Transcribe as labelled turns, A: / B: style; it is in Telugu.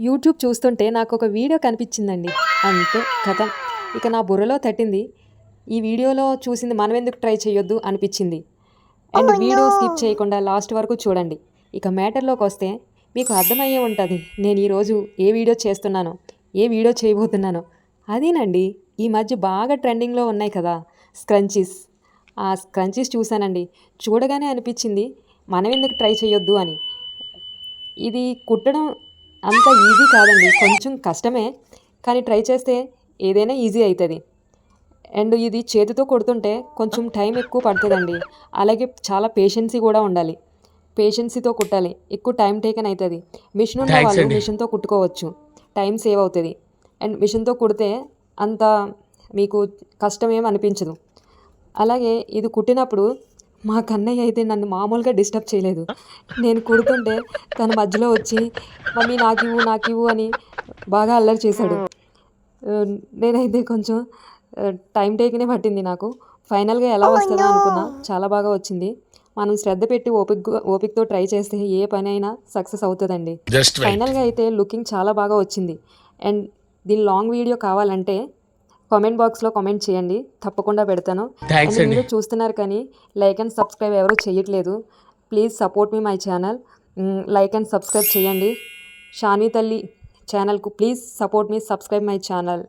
A: యూట్యూబ్ చూస్తుంటే నాకు ఒక వీడియో కనిపించిందండి. అంతే ఖతం. ఇక నా బుర్రలో తట్టింది. ఈ వీడియోలో చూసింది మనం ఎందుకు ట్రై చేయొద్దు అనిపించింది. అండ్ వీడియో స్కిప్ చేయకుండా లాస్ట్ వరకు చూడండి. ఇక మ్యాటర్లోకి వస్తే మీకు అర్థమయ్యే ఉంటుంది నేను ఈరోజు ఏ వీడియో చేస్తున్నానో, ఏ వీడియో చేయబోతున్నానో. అదేనండి, ఈ మధ్య బాగా ట్రెండింగ్లో ఉన్నాయి కదా స్క్రంచీస్. ఆ స్క్రంచీస్ చూశానండి. చూడగానే అనిపించింది మనం ఎందుకు ట్రై చేయొద్దు అని. ఇది కుట్టడం అంత ఈజీ కాదండి, కొంచెం కష్టమే. కానీ ట్రై చేస్తే ఏదైనా ఈజీ అవుతుంది. అండ్ ఇది చేతితో కుడుతుంటే కొంచెం టైం ఎక్కువ పడుతుందండి. అలాగే చాలా పేషెన్సీ కూడా ఉండాలి. పేషెన్సీతో కుట్టాలి, ఎక్కువ టైం టేకన్ అవుతుంది. మిషన్ ఉన్న
B: థ్యాంక్స్
A: వాళ్ళు
B: అండి.
A: మిషన్తో కుట్టుకోవచ్చు, టైం సేవ్ అవుతుంది. అండ్ మిషన్తో కుడితే అంత మీకు కష్టమేం అనిపించదు. అలాగే ఇది కుట్టినప్పుడు మా కన్నయ్య అయితే నన్ను మామూలుగా డిస్టర్బ్ చేయలేదు. నేను కుడుతుంటే తను మధ్యలో వచ్చి మమ్మీ నాకివ్వు అని బాగా అల్లరి చేశాడు. నేనైతే కొంచెం టైం టేకనే పట్టింది నాకు. ఫైనల్గా ఎలా వస్తుందో అనుకున్నా, చాలా బాగా వచ్చింది. మనం శ్రద్ధ పెట్టి ఓపికతో ట్రై చేస్తే ఏ పని అయినా సక్సెస్ అవుతుందండి.
B: Just wait.
A: ఫైనల్గా అయితే లుకింగ్ చాలా బాగా వచ్చింది. అండ్ దీని లాంగ్ వీడియో కావాలంటే కామెంట్ బాక్స్లో కామెంట్ చేయండి, తప్పకుండా పెడతాను.
B: థ్యాంక్స్
A: అండ్
B: అండి.
A: వీడియో చూస్తున్నారు కానీ లైక్ అండ్ సబ్స్క్రైబ్ ఎవరు చేయట్లేదు. Please support me my channel. Like and subscribe చేయండి. షాన్వి తల్లి ఛానల్కు please support me, subscribe my channel.